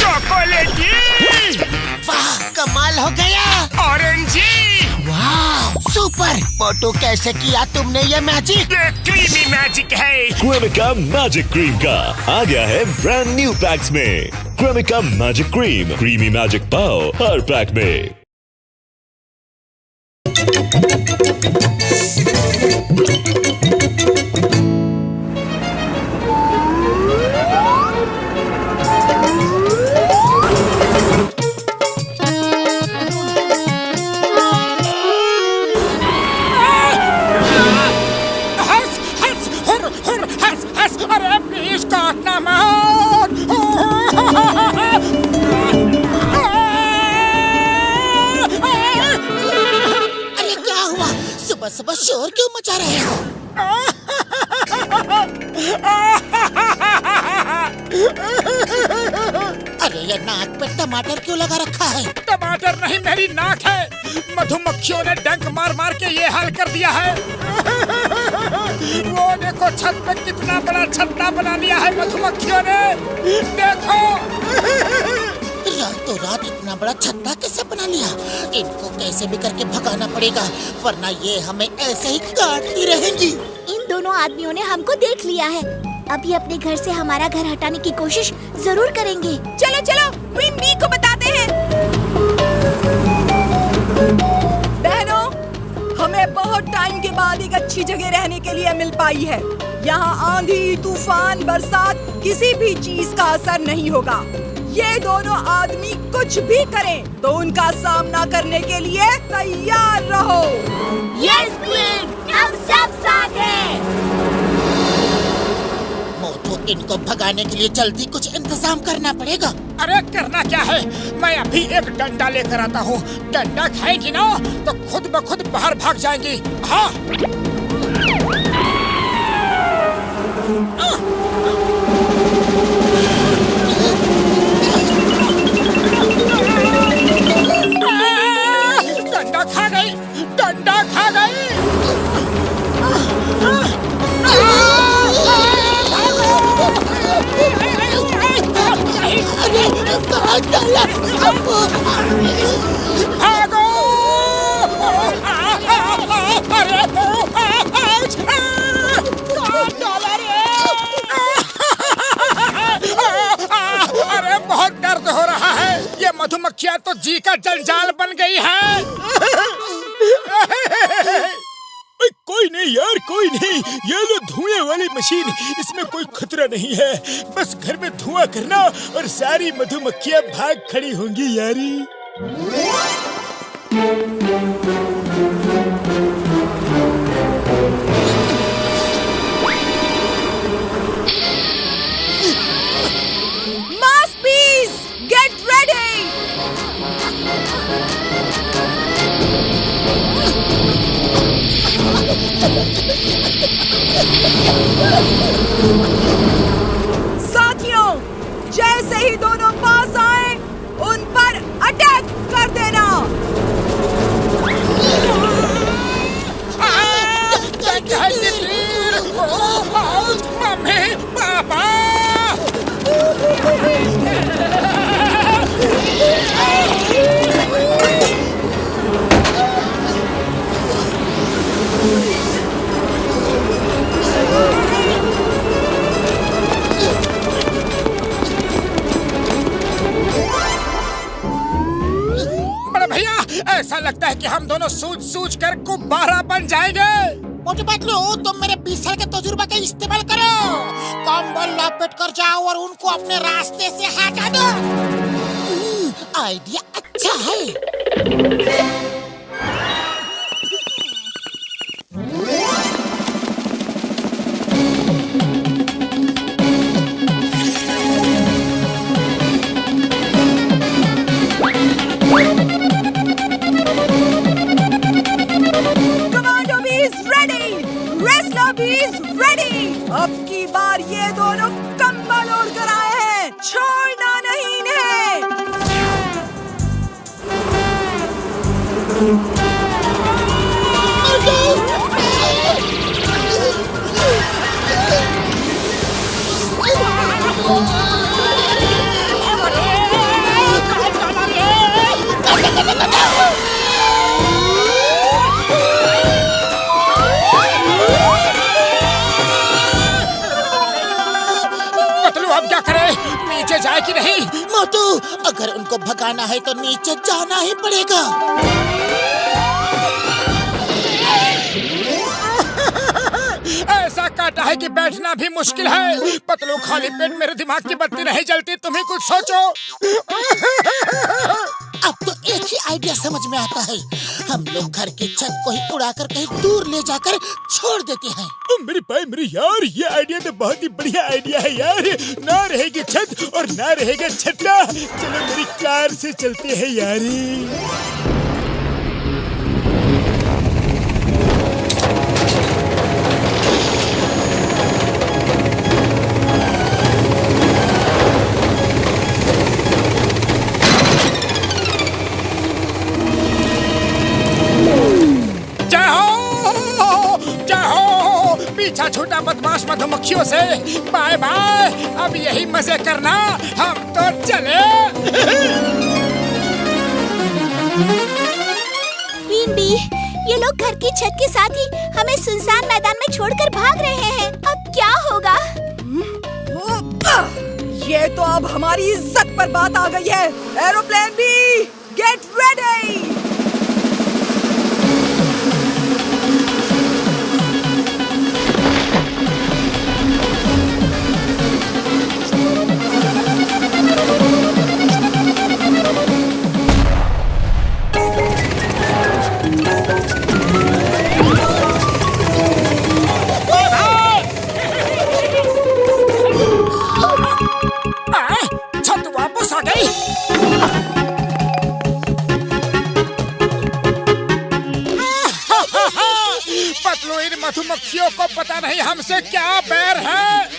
चॉकलेटी। वाह, कमाल हो गया। ऑरेंजी। वाह, सुपर। मोटू, कैसे किया तुमने ये मैजिक? ये क्रीमी मैजिक है। क्रेमिका मैजिक क्रीम का आ गया है ब्रांड न्यू पैक्स में। Cremica magic cream, creamy magic पाओ हर पैक में। अरे प्लीज काटना मत। अरे क्या हुआ? सुबह सुबह शोर क्यों मचा रहे हो? अरे ये नाक पे टमाटर क्यों लगा रखा है? टमाटर नहीं, मेरी नाक है। मधुमक्खियों ने डंक मार मार के ये हाल कर दिया है। वो देखो, छत पे कितना बड़ा छत्ता बना लिया है मधुमक्खियों ने। देखो। रातों रात इतना बड़ा छत्ता कैसे बना लिया? इनको कैसे भी करके भगाना पड़ेगा, वरना ये हमें ऐसे ही काटती रहेंगी। इन दोनों आदमियों ने हमको देख लिया है। अभी अपने घर से हमारा घर हटाने की कोशिश जरूर करेंगे। चलो चलो, क्वीन बी को बताते हैं। बहनों, हमें बहुत टाइम के बाद एक अच्छी जगह रहने के लिए मिल पाई है। यहाँ आंधी, तूफान, बरसात, किसी भी चीज का असर नहीं होगा। ये दोनों आदमी कुछ भी करें तो उनका सामना करने के लिए तैयार रहो। यस क्वीन, हम सब साथ हैं। मोटू, इनको भगाने के लिए जल्दी कुछ इंतजाम करना पड़ेगा। अरे करना क्या है, मैं अभी एक डंडा लेकर आता हूँ। डंडा खाएगी ना तो खुद ब खुद बाहर भाग जाएंगी। हाँ। डंडा खा गई, डंडा खा गई। भागो! अरे बहुत दर्द हो रहा है। ये मधुमक्खियाँ तो जी का जंजाल बन गई है। कोई नहीं यार, कोई नहीं। ये लो धुएं वाली मशीन, इसमें कोई खतरा नहीं है। बस घर में धुआं करना और सारी मधुमक्खियाँ भाग खड़ी होंगी यारी। Masterpiece, get ready. साथियों, जैसे ही दोनों पास आए, उन पर अटैक कर देना। मम्मी, पापा। बड़े भैया, ऐसा लगता है कि हम दोनों सूझ कर गुब्बारा बन जाएंगे। मोटू पतलू, तुम मेरे 20 साल के तजुर्बा का इस्तेमाल करो। कंबल लपेट कर जाओ और उनको अपने रास्ते से हटा दो। आइडिया अच्छा है। अब की बार ये दोनों कंबल ओढ़ कर आए हैं, छोड़ना नहीं इन्हें। अब क्या करे? नीचे जाए कि नहीं? मोटू, अगर उनको भगाना है तो नीचे जाना ही पड़ेगा। ऐसा काटा है कि बैठना भी मुश्किल है। पतलू, खाली पेट मेरे दिमाग की बत्ती नहीं जलती, तुम्हें कुछ सोचो। अब तो एक ही आइडिया समझ में आता है। हम लोग घर की छत को ही उड़ाकर कहीं दूर ले जाकर छोड़ देते हैं। मेरे भाई मेरे यार, ये आइडिया तो बहुत ही बढ़िया आइडिया है यार। ना रहेगी छत और ना रहेगा छत्ता। चलो मेरी कार से चलते हैं यार। पीछा छूटा बदमाश मधुमक्खियों से। बाय बाय, अब यही मजे करना, हम तो चले। क्वीन बी, ये लोग घर की छत के साथ ही हमें सुनसान मैदान में छोड़कर भाग रहे हैं। अब क्या होगा? ये तो अब हमारी इज्जत पर बात आ गई है। Aeroplane B, get ready. छत वापस आ गई। पतलू, इन मधुमक्खियों को पता नहीं हमसे क्या बैर है।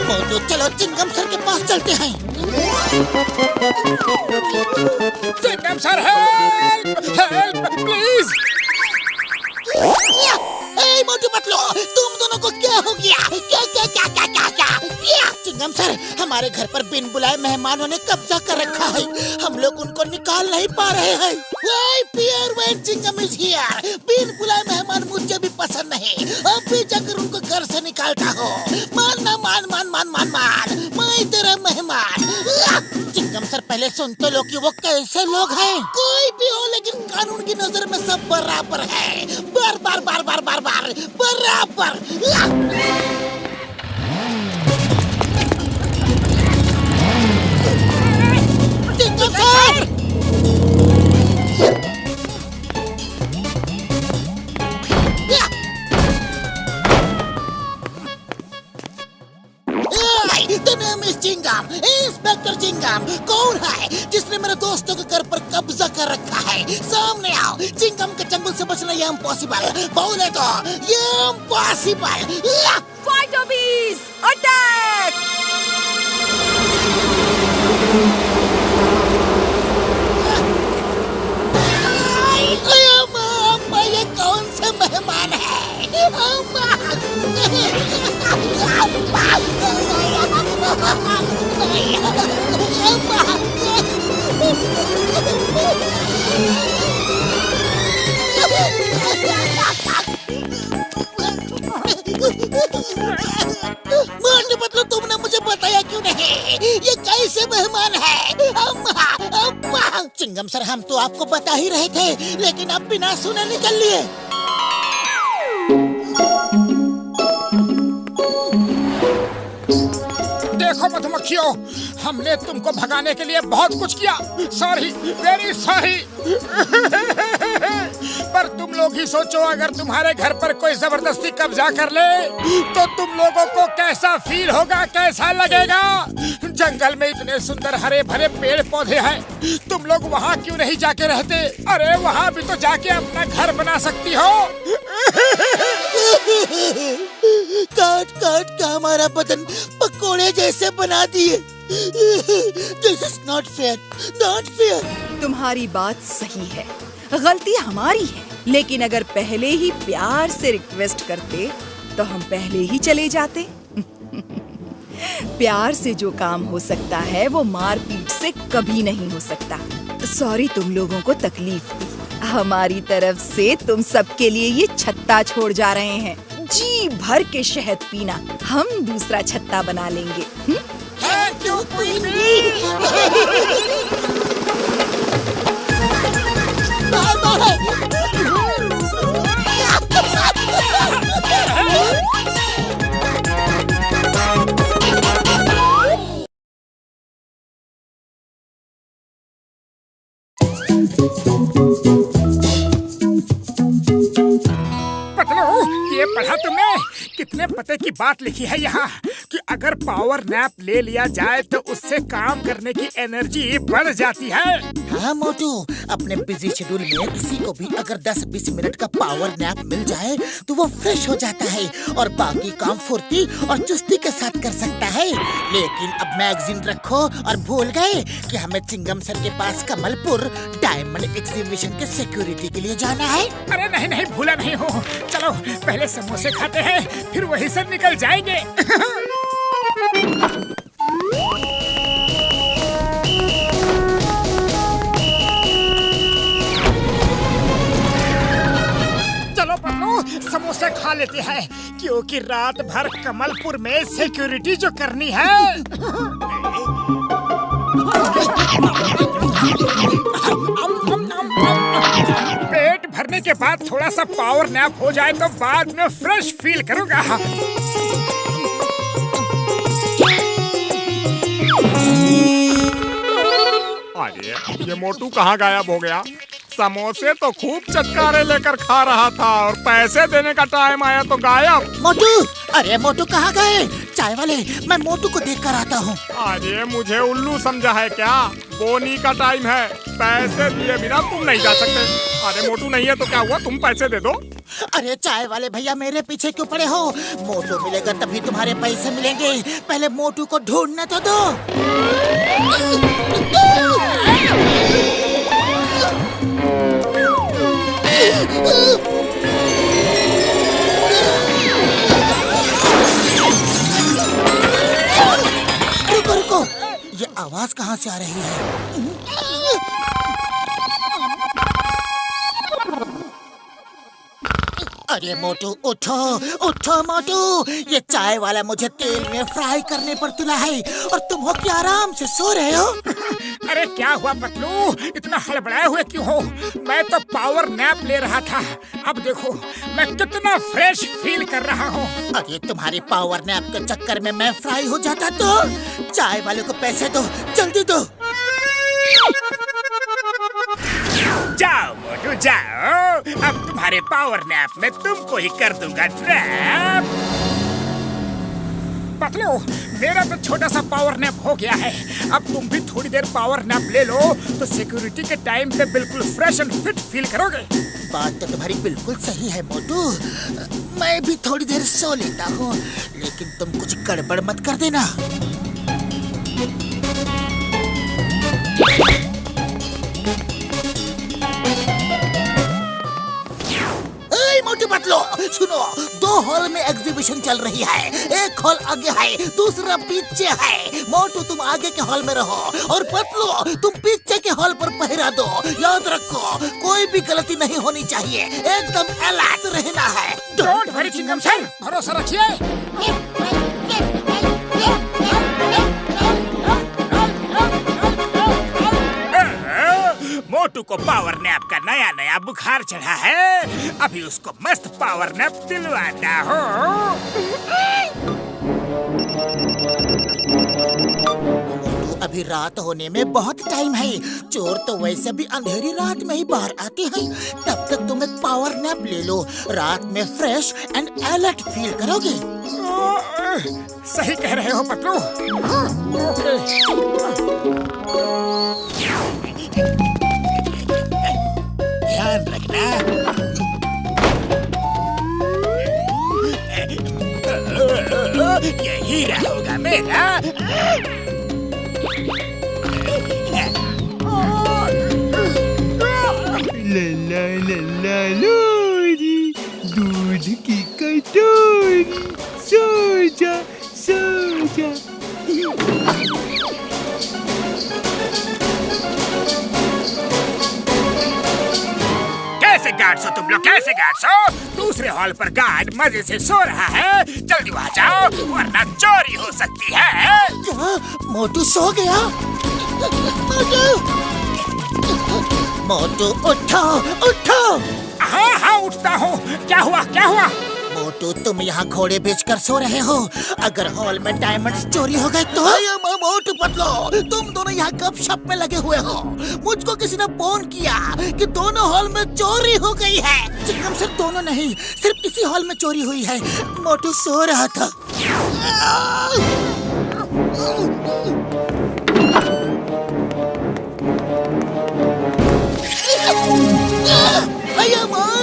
मोटू, चलो चिंगम सर के पास चलते हैं। Chingam sir, help help please. Motu Patlu, तुम दोनों को क्या हो गया? क्या क्या क्या क्या क्या क्या? चिंगम सर, हमारे घर पर बिन बुलाए मेहमानों ने कब्जा कर रखा है। हम लोग उनको निकाल नहीं पा रहे हैं। Chingam is here. बिन बुलाए मेहमान मुझे भी पसंद नहीं। अब भी जाकर उनको घर से निकालता हो। मान ना मान मान मान मान मान, मैं तेरा मेहमान। चिंगम सर, पहले सुन तो लो कि वो कैसे लोग हैं। कोई भी हो, लेकिन कानून की नजर में सब बराबर है। बार बार बार बार बार बार बराबर। चिंगम सर, चिंगम, इंस्पेक्टर चिंगम, कौन है जिसने मेरे दोस्तों के घर पर कब्जा कर रखा है? सामने आओ। चिंगम के चंगुल से बचना ये इम्पॉसिबल। बोले तो ये इम्पॉसिबल। फाइटर बीस, अटैक! अम्मा, ये कौन से मेहमान है? अम्मा, मोटू पतलू, तुमने मुझे बताया क्यों नहीं? ये कैसे मेहमान है? अम्मा, अम्मा। चिंगम सर, हम तो आपको बता ही रहे थे, लेकिन आप बिना सुने निकल लिए। देखो मधुमक्खियों, हमने तुमको भगाने के लिए बहुत कुछ किया। Sorry, very sorry. पर तुम लोग ही सोचो, अगर तुम्हारे घर पर कोई जबरदस्ती कब्जा कर ले तो तुम लोगों को कैसा फील होगा, कैसा लगेगा? जंगल में इतने सुंदर हरे भरे पेड़ पौधे हैं, तुम लोग वहाँ क्यों नहीं जाके रहते? अरे वहाँ भी तो जाके अपना घर बना सकती हो। काट काट का हमारा बदन पकोड़े जैसे बना दिए। This is not fair, not fair। तुम्हारी बात सही है, गलती हमारी है, लेकिन अगर पहले ही प्यार से रिक्वेस्ट करते तो हम पहले ही चले जाते। प्यार से जो काम हो सकता है वो मारपीट से कभी नहीं हो सकता। सॉरी तुम लोगों को तकलीफ दी। हमारी तरफ से तुम सबके लिए ये छत्ता छोड़ जा रहे हैं। जी भर के शहद पीना, हम दूसरा छत्ता बना लेंगे। Thank you क्वीनी। पतलू, ये पढ़ा तुमने? कितने पते की बात लिखी है यहाँ कि अगर पावर नैप ले लिया जाए तो उससे काम करने की एनर्जी बढ़ जाती है। हाँ मोटू, अपने बिजी शेड्यूल में किसी को भी अगर 10-20 मिनट का पावर नैप मिल जाए तो वो फ्रेश हो जाता है और बाकी काम फुर्ती और चुस्ती के साथ कर सकता है। लेकिन अब मैगजीन रखो और भूल गए कि हमें चिंगम सर के पास कमलपुर डायमंड एग्जीबिशन के सिक्योरिटी के लिए जाना है। अरे नहीं नहीं, भूला नहीं हो। चलो पहले समोसे खाते हैं, फिर वहीं से निकल जाएंगे। चलो पन्नू, समोसे खा लेते हैं क्योंकि रात भर कमलपुर में सिक्योरिटी जो करनी है। पेट भरने के बाद थोड़ा सा पावर नैप हो जाए तो बाद में फ्रेश फील करूंगा। अरे ये मोटू कहाँ गायब हो गया? समोसे तो खूब चटकारे लेकर खा रहा था और पैसे देने का टाइम आया तो गायब। मोटू, अरे मोटू कहाँ गए? चाय वाले, मैं मोटू को देख कर आता हूँ। अरे मुझे उल्लू समझा है क्या? बोनी का टाइम है, पैसे दिए बिना तुम नहीं जा सकते। अरे मोटू नहीं है तो क्या हुआ, तुम पैसे दे दो। अरे चाय वाले भैया, मेरे पीछे क्यों पड़े हो? मोटू मिलेगा तभी तुम्हारे पैसे मिलेंगे। पहले मोटू को ढूंढने तो दो। रुको रुको, ये आवाज कहाँ से आ रही है? अरे मोटू उठो, उठो मोटू, ये चाय वाला मुझे तेल में फ्राई करने पर तुला है और तुम हो क्या आराम से सो रहे हो? अरे क्या हुआ पतलू, इतना हड़बड़ाए हुए क्यों हो? मैं तो पावर नैप ले रहा था। अब देखो मैं कितना फ्रेश फील कर रहा हूँ। अरे तुम्हारी पावर नैप के चक्कर में मैं फ्राई हो जाता तो? चाय वाले को पैसे दो, जल्दी दो। जाओ मोटू जाओ, अब तुम्हारे पावर नैप में तुमको ही कर दूंगा ट्रैप। पतलू, मेरा तो छोटा सा पावर नैप हो गया है। अब तुम भी थोड़ी देर पावर नैप ले लो तो सिक्योरिटी के टाइम पे बिल्कुल फ्रेश एंड फिट फील करोगे। बात तो तुम्हारी बिल्कुल सही है मोटू, मैं भी थोड़ी देर सो लेता हूँ, लेकिन तुम कुछ गड़बड़ मत कर देना। मोटू पतलू सुनो, 2 हॉल में एग्जीबिशन चल रही है। एक हॉल आगे है, दूसरा पीछे है। मोटू तुम आगे के हॉल में रहो और पतलू तुम पीछे के हॉल पर पहरा दो। याद रखो, कोई भी गलती नहीं होनी चाहिए, एकदम अलर्ट रहना है। डोंट वरी चिंगम सर, भरोसा रखिए। मोटू को पावर नैप का नया नया बुखार चढ़ा है, अभी उसको मस्त पावर नैप दिलवाना हो। अभी रात होने में बहुत टाइम है। चोर तो वैसे भी अंधेरी रात में ही बाहर आते हैं। तब तक तुम एक पावर नैप ले लो, रात में फ्रेश एंड अलर्ट फील करोगे। सही कह रहे हो पतलू। ध्यान रखना। ये हीरा होगा मेरा। लल्ला लल्ला लोरी, दूध की कटोरी। डोरी सो जा सो जा। कैसे गार्ड्स हो तुम लोग, कैसे गार्ड्स हो? दूसरे हॉल पर गार्ड मजे से सो रहा है, जल्दी वहाँ जाओ वरना चोरी हो सकती है। क्या मोटू सो गया? मोटू उठो उठो। हाँ हाँ उठता हूँ। क्या हुआ क्या हुआ? मोटू तुम यहाँ घोड़े बेचकर सो रहे हो, अगर हॉल में डायमंड्स चोरी हो गए तो? मोटू पतलो, तुम दोनों यहाँ गपशप में लगे हुए हो। मुझको किसी ने फोन किया कि दोनों हॉल में चोरी हो गई है। चिंगम सर दोनों नहीं, सिर्फ इसी हॉल में चोरी हुई है। मोटू सो रहा था।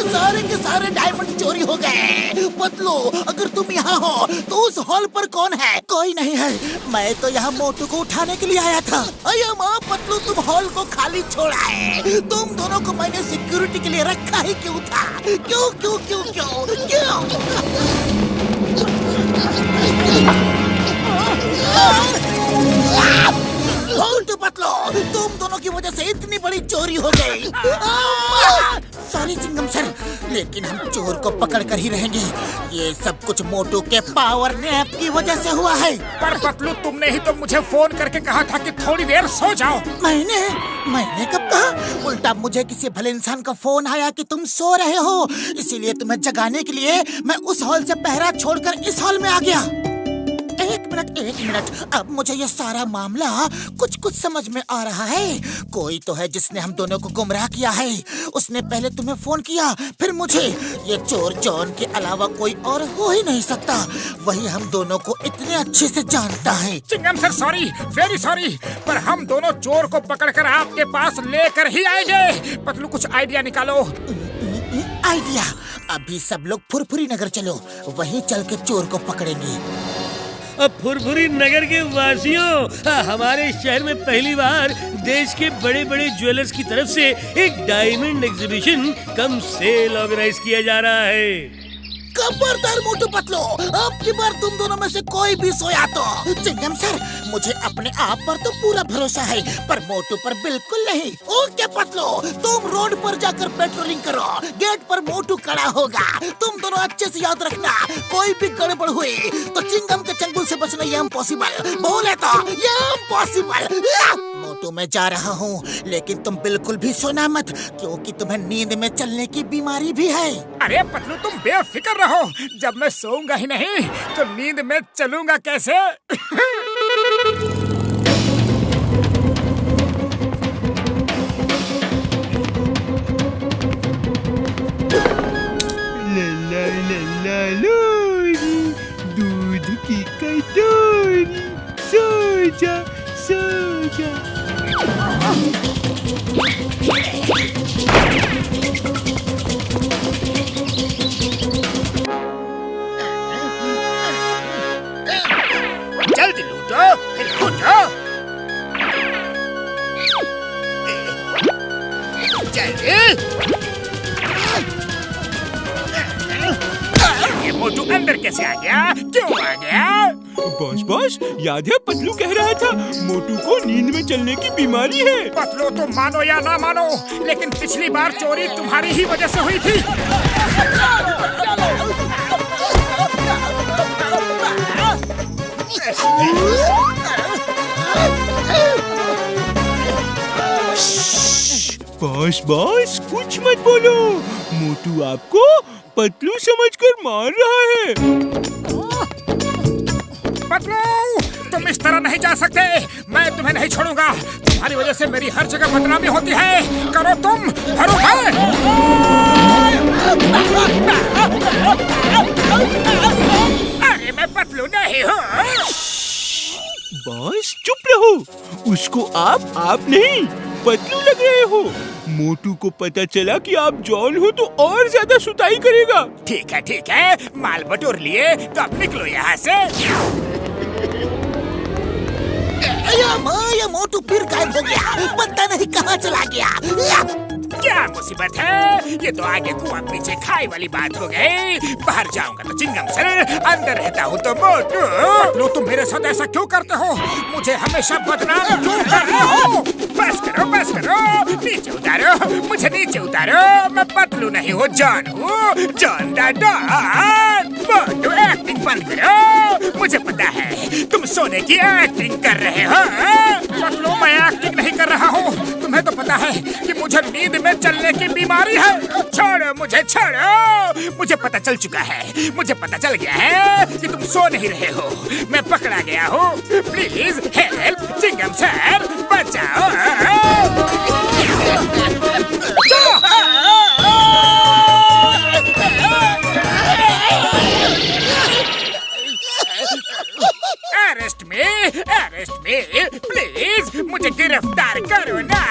सारे के सारे डायमंड चोरी हो गए। पतलो, अगर तुम यहाँ हो तो उस हॉल पर कौन है? कोई नहीं है। मैं तो यहाँ मोटू को उठाने के लिए आया था। अया माँ पतलू, तुम हॉल को खाली छोड़ा है। तुम दोनों को मैंने सिक्योरिटी के लिए रखा ही क्यों था? क्यों क्यों क्यों क्यों क्यों? मोटू पतलो, तुम दोनों की वजह से इतनी बड़ी चोरी हो गई। सॉरी चिंगम सर, लेकिन हम चोर को पकड़ कर ही रहेंगे। ये सब कुछ मोटू के पावर नैप की वजह से हुआ है। पर पतलू, तुमने ही तो मुझे फोन करके कहा था कि थोड़ी देर सो जाओ। मैंने कब कहा? उल्टा मुझे किसी भले इंसान का फोन आया कि तुम सो रहे हो, इसीलिए तुम्हें जगाने के लिए मैं उस हॉल से पहरा छोड़कर इस हॉल में आ गया। एक मिनट, अब मुझे ये सारा मामला कुछ समझ में आ रहा है। कोई तो है जिसने हम दोनों को गुमराह किया है। उसने पहले तुम्हें फोन किया, फिर मुझे। ये चोर जॉन के अलावा कोई और हो ही नहीं सकता। वही हम दोनों को इतने अच्छे से जानता है। चिंगम सर सॉरी, वेरी सॉरी, पर हम दोनों चोर को पकड़कर आपके पास लेकर ही आएंगे। पतलू, कुछ आइडिया निकालो। आइडिया? अभी सब लोग फुरफुरी नगर चलो, वहीं चल के चोर को पकड़ेंगे। अब फुरफुरी नगर के वासियों, हमारे शहर में पहली बार देश के बड़े बड़े ज्वेलर्स की तरफ से एक diamond exhibition cum sale organise किया जा रहा है। खबरदार मोटू पतलो, अब की बार तुम दोनों में से कोई भी सोया तो। चिंगम सर, मुझे अपने आप पर तो पूरा भरोसा है, पर मोटू पर बिल्कुल नहीं। ओके पतलो, तुम रोड पर जाकर पेट्रोलिंग करो, गेट पर मोटू खड़ा होगा। तुम दोनों अच्छे से याद रखना, कोई भी गड़बड़ हुई तो चिंगम के चंगुल से बचना ये इम्पॉसिबल। बोले तो ये इम्पॉसिबल। मोटू, मैं जा रहा हूँ, लेकिन तुम बिल्कुल भी सोना मत, क्योंकि तुम्हें नींद में चलने की बीमारी भी है। अरे पतलू, तुम बेफिक्र रहो। जब मैं सोऊंगा ही नहीं तो नींद में चलूंगा कैसे? लला लला लोरी, दूध की कटोरी, सो जा सो जा। जल्दी लूटो, फिर लूटो। जल्दी। ये मोटू अंदर कैसे आ गया? क्यों आ गया? बॉस, याद है पतलू कह रहा था मोटू को नींद में चलने की बीमारी है। पतलू, तुम मानो या ना मानो, लेकिन पिछली बार चोरी तुम्हारी ही वजह से हुई थी। बॉस, कुछ मत बोलो। मोटू आपको पतलू समझकर मार रहा है। पतलू, तुम इस तरह नहीं जा सकते। मैं तुम्हें नहीं छोड़ूंगा। तुम्हारी वजह से मेरी हर जगह बदनामी होती है। करो तुम, भरो भाई। अरे मैं पतलू नहीं हूँ। बॉस, चुप रहो। उसको आप नहीं पतलू लग रहे हो। मोटू को पता चला कि आप जॉन हो तो और ज्यादा सुताई करेगा। ठीक है, माल बटोर लिए तो अब निकलो यहाँ से। ये मोटू फिर गायब हो गया, पता नहीं कहाँ चला गया। क्या मुसीबत है? ये तो आगे कुआं पीछे खाई वाली बात हो गई। बाहर जाऊंगा तो चिंगम सर, अंदर रहता हूँ तो मोटू। लो, तुम मेरे साथ ऐसा क्यों करते हो? मुझे हमेशा बदनाम क्यों करते हो? बस करो, बस करो, नीचे उतारो, मुझे नीचे उतारो। मैं पतलू नहीं हूँ, जॉन हूँ, जॉन द डॉन। मोटू, एक्टिंग बंद करो। मुझे पता है तुम सोने की एक्टिंग कर रहे हो। पतलू, मैं एक्टिंग नहीं कर रहा हूँ। तुम्हें तो पता है कि मुझे नींद में चलने की बीमारी है। छोड़ो मुझे, छोड़ो। मुझे पता चल चुका है, मुझे पता चल गया है कि तुम सो नहीं रहे हो। मैं पकड़ा गया हूँ। प्लीज हेल्प, चिंगम सर, बचाओ। अरेस्ट में, प्लीज मुझे गिरफ्तार करो ना।